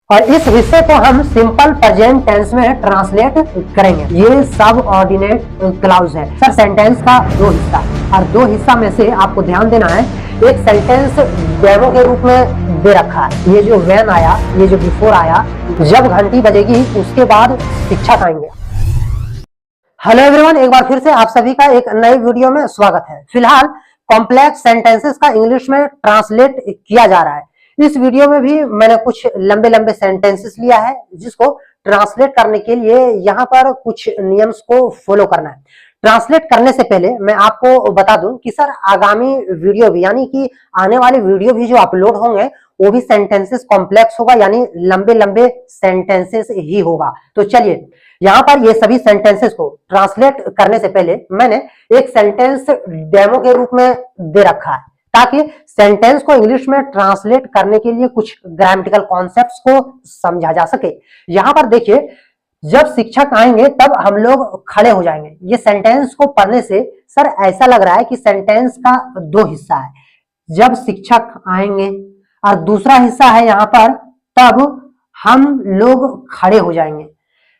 और इस हिस्से को हम सिंपल प्रेजेंट टेंस में ट्रांसलेट करेंगे। ये सब ऑर्डिनेट क्लाउज है। सर सेंटेंस का दो हिस्सा और दो हिस्सा में से आपको ध्यान देना है, एक सेंटेंस डेमो के रूप में दे रखा है। ये जो व्हेन आया, ये जो बिफोर आया, जब घंटी बजेगी उसके बाद शिक्षक आएंगे। हेलो एवरीवन, एक बार फिर से आप सभी का एक नए वीडियो में स्वागत है। फिलहाल कॉम्प्लेक्स सेंटेंसेस का इंग्लिश में ट्रांसलेट किया जा रहा है। इस वीडियो में भी मैंने कुछ लंबे लंबे सेंटेंसेस लिया है जिसको ट्रांसलेट करने के लिए यहाँ पर कुछ नियम्स को फॉलो करना है। ट्रांसलेट करने से पहले मैं आपको बता दूं कि सर आगामी वीडियो भी, यानी कि आने वाले वीडियो भी जो अपलोड होंगे वो भी सेंटेंसेस कॉम्प्लेक्स होगा, यानी लंबे लंबे सेंटेंसेस ही होगा। तो चलिए यहाँ पर ये सभी सेंटेंसेस को ट्रांसलेट करने से पहले मैंने एक सेंटेंस डेमो के रूप में दे रखा है, ताकि सेंटेंस को इंग्लिश में ट्रांसलेट करने के लिए कुछ ग्रामेटिकल कॉन्सेप्ट्स को समझा जा सके। यहाँ पर देखिए, जब शिक्षक आएंगे तब हम लोग खड़े हो जाएंगे। ये सेंटेंस को पढ़ने से सर ऐसा लग रहा है कि सेंटेंस का दो हिस्सा है, जब शिक्षक आएंगे, और दूसरा हिस्सा है यहाँ पर तब हम लोग खड़े हो जाएंगे।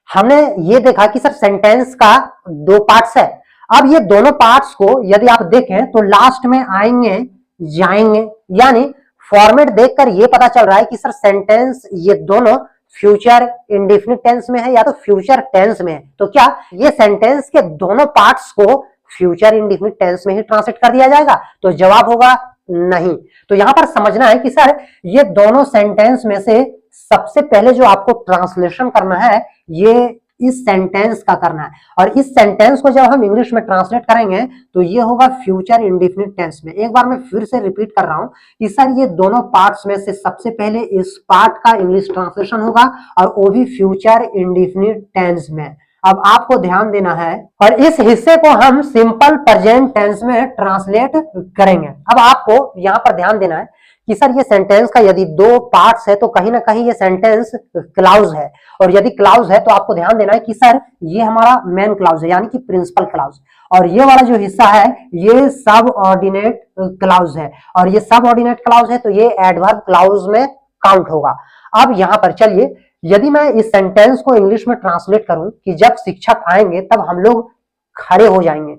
हमने ये देखा कि सर सेंटेंस का दो पार्ट्स है। अब ये दोनों पार्ट्स को यदि आप देखें तो लास्ट में आएंगे जाएंगे, यानी फॉर्मेट देखकर ये पता चल रहा है कि सर सेंटेंस ये दोनों फ्यूचर इंडेफिनिट टेंस में है या तो फ्यूचर टेंस में है। तो क्या ये सेंटेंस के दोनों पार्ट्स को फ्यूचर इंडेफिनिट टेंस में ही ट्रांसलेट कर दिया जाएगा? तो जवाब होगा नहीं। तो यहां पर समझना है कि सर ये दोनों सेंटेंस में से सबसे पहले जो आपको ट्रांसलेशन करना है ये इस सेंटेंस का करना है, और इस सेंटेंस को जब हम इंग्लिश में ट्रांसलेट करेंगे तो ये होगा फ्यूचर इंडेफिनिट टेंस में। एक बार मैं फिर से रिपीट कर रहा हूं कि सर ये दोनों पार्ट्स में से सबसे पहले इस पार्ट का इंग्लिश ट्रांसलेशन होगा और वो भी फ्यूचर इंडेफिनिट टेंस में। अब आपको ध्यान देना है, और इस हिस्से को हम सिंपल प्रेजेंट टेंस में ट्रांसलेट करेंगे। अब आपको यहाँ पर ध्यान देना है कि सर ये सेंटेंस का यदि दो पार्ट्स है तो कहीं ना कहीं ये सेंटेंस क्लाउज है, और यदि क्लाउज है तो आपको ध्यान देना है कि सर ये हमारा मेन क्लाउज है, यानी कि प्रिंसिपल क्लाउज, और ये वाला जो हिस्सा है ये सब ऑर्डिनेट क्लाउज है, और ये सब ऑर्डिनेट क्लाउज है तो ये एडवर्ब क्लाउज में काउंट होगा। अब यहाँ पर चलिए, यदि मैं इस सेंटेंस को इंग्लिश में ट्रांसलेट करूं कि जब शिक्षक आएंगे तब हम लोग खड़े हो जाएंगे,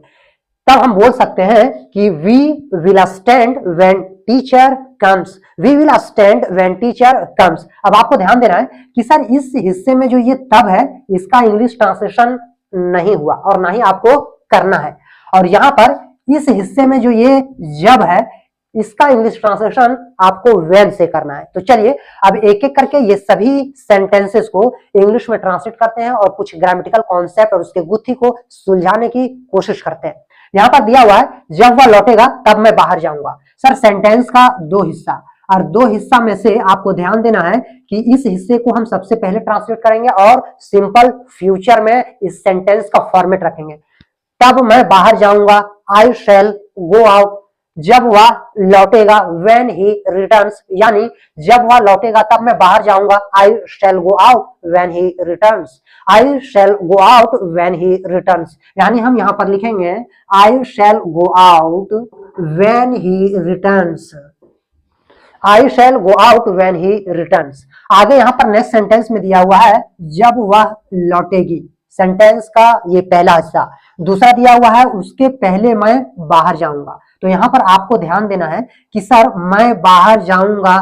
तब हम बोल सकते हैं कि we will stand when teacher comes. We will stand when teacher comes. अब आपको ध्यान देना है कि सर इस हिस्से में जो ये तब है इसका इंग्लिश ट्रांसलेशन नहीं हुआ और ना ही आपको करना है, और यहाँ पर इस हिस्से में जो ये जब है इसका इंग्लिश ट्रांसलेशन आपको व्हेन से करना है। तो चलिए अब एक एक करके ये सभी सेंटेंसेस को इंग्लिश में ट्रांसलेट करते हैं और कुछ ग्रामेटिकल कॉन्सेप्ट और उसके गुत्थी को सुलझाने की कोशिश करते हैं। यहाँ पर दिया हुआ है, जब वह लौटेगा तब मैं बाहर जाऊंगा। सर सेंटेंस का दो हिस्सा, और दो हिस्सा में से आपको ध्यान देना है कि इस हिस्से को हम सबसे पहले ट्रांसलेट करेंगे और सिंपल फ्यूचर में इस सेंटेंस का फॉर्मेट रखेंगे। तब मैं बाहर जाऊंगा, आई शैल गो आउट। जब वह लौटेगा, व्हेन ही रिटर्न्स, यानी जब वह लौटेगा तब मैं बाहर जाऊंगा, I shall go out when he returns. I shall go out when he returns, यानी हम यहां पर लिखेंगे I shall go out when he returns. I shall go out when he returns. आगे यहाँ पर नेक्स्ट सेंटेंस में दिया हुआ है, जब वह लौटेगी। सेंटेंस का ये पहला हिस्सा। दूसरा दिया हुआ है, उसके पहले मैं बाहर जाऊंगा। तो यहाँ पर आपको ध्यान देना है कि सर मैं बाहर जाऊंगा,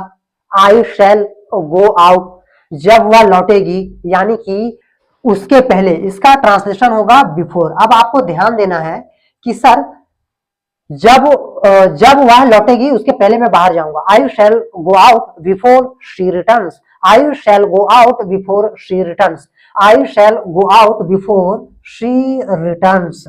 आई शैल गो आउट, जब वह लौटेगी, यानी कि उसके पहले, इसका ट्रांसलेशन होगा बिफोर। अब आपको ध्यान देना है कि सर जब वह लौटेगी उसके पहले मैं बाहर जाऊंगा, I shall go out before she returns. I shall go out before she returns. I shall go out before she returns.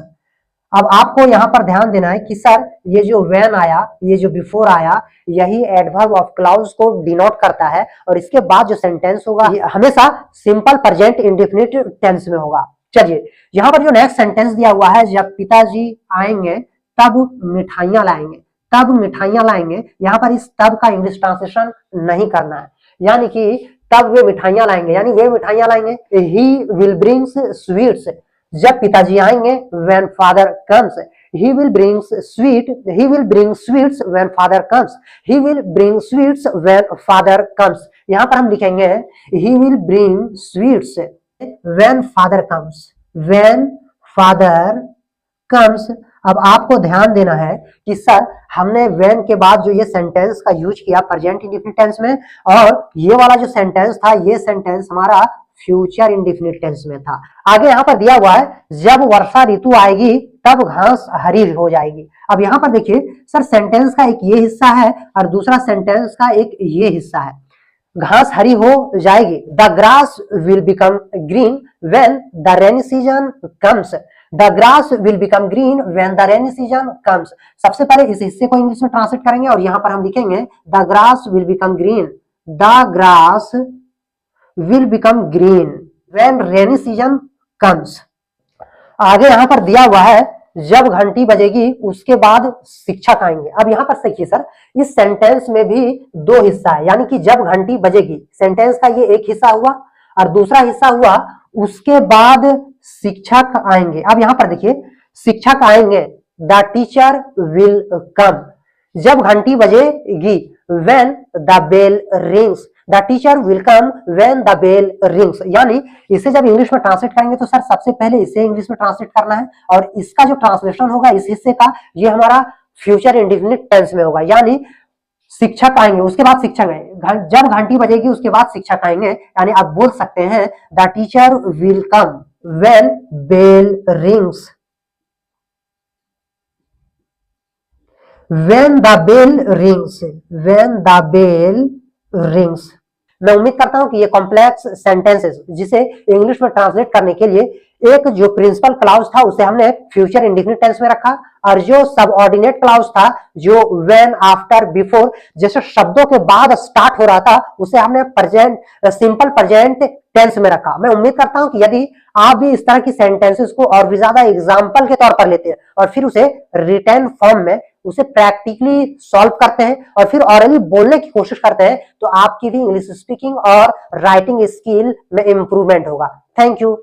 अब आपको यहाँ पर ध्यान देना है कि सर ये जो व्हेन आया, ये जो बिफोर आया, यही एडवर्ब ऑफ क्लाउज को डिनोट करता है, और इसके बाद जो सेंटेंस होगा ये हमेशा सिंपल प्रेजेंट इंडेफिनिट टेंस में होगा। चलिए यहाँ पर जो नेक्स्ट सेंटेंस दिया हुआ है, जब पिताजी आएंगे तब मिठाइयां लाएंगे। तब मिठाइयां लाएंगे, यहाँ पर इस तब का इंग्लिश ट्रांसलेशन नहीं करना है, यानी कि तब वे मिठाइयां लाएंगे, यानी वे मिठाइयां लाएंगे। He will brings sweets. जब पिताजी आएंगे, when father comes, he will bring sweets when father comes। he will bring sweets when father comes, यहाँ पर हम लिखेंगे he will bring sweets when father comes, when father comes। अब आपको ध्यान देना है कि सर हमने when के बाद जो ये सेंटेंस का यूज किया प्रेजेंट इंडेफिनिट टेंस में, और ये वाला जो सेंटेंस था ये सेंटेंस हमारा फ्यूचर इंडेफिनिट टेंस में था। आगे यहाँ पर दिया हुआ है जब वर्षा ऋतु आएगी तब घास हरी हो जाएगी। अब यहाँ पर देखिए सर सेंटेंस का एक ये हिस्सा है और दूसरा सेंटेंस का एक ये हिस्सा है। घास हरी हो जाएगी, the grass will become green when the rainy season comes. The grass will become green when the rainy season comes. सबसे पहले इस हिस्से को इंग्लिश में ट्रांसलेट करेंगे और यहाँ पर हम लिखेंगे the grass will become green, the grass will become green when rainy season comes. आगे यहाँ पर दिया हुआ है जब घंटी बजेगी उसके बाद शिक्षक आएंगे। अब यहाँ पर देखिए सर इस सेंटेंस में भी दो हिस्सा है, यानी कि जब घंटी बजेगी सेंटेंस का ये एक हिस्सा हुआ और दूसरा हिस्सा हुआ उसके बाद शिक्षक आएंगे। अब यहाँ पर देखिए शिक्षक आएंगे, द टीचर विल कम। जब घंटी बजेगी when the bell rings, the teacher will come when the bell rings. यानी इसे जब इंग्लिश में ट्रांसलेट करेंगे तो सर सबसे पहले इसे इंग्लिश में ट्रांसलेट करना है और इसका जो ट्रांसलेशन होगा इस हिस्से का ये हमारा फ्यूचर इंडेफिनिट टेंस में होगा। यानी शिक्षक आएंगे उसके बाद शिक्षक आएंगे, जब घंटी बजेगी उसके बाद शिक्षक आएंगे। यानी आप बोल सकते हैं the teacher will come when bell rings, when the bell rings, when the bell rings। मैं उम्मीद करता हूं कि ये कॉम्प्लेक्स सेंटेंसेस जिसे इंग्लिश में ट्रांसलेट करने के लिए एक जो प्रिंसिपल क्लाउज था उसे हमने फ्यूचर इंडेफिनिट टेंस में रखा और जो सबऑर्डिनेट क्लाउज था जो व्हेन, आफ्टर, बिफोर जैसे शब्दों के बाद स्टार्ट हो रहा था उसे हमने प्रेजेंट, सिंपल प्रेजेंट टेंस में रखा। मैं उम्मीद करता हूं कि यदि आप भी इस तरह की सेंटेंसेस को और भी ज्यादा एग्जाम्पल के तौर पर लेते हैं और फिर उसे रिटन फॉर्म में उसे प्रैक्टिकली सॉल्व करते हैं और फिर ऑरली बोलने की कोशिश करते हैं तो आपकी भी इंग्लिश स्पीकिंग और राइटिंग स्किल में इंप्रूवमेंट होगा। Thank you.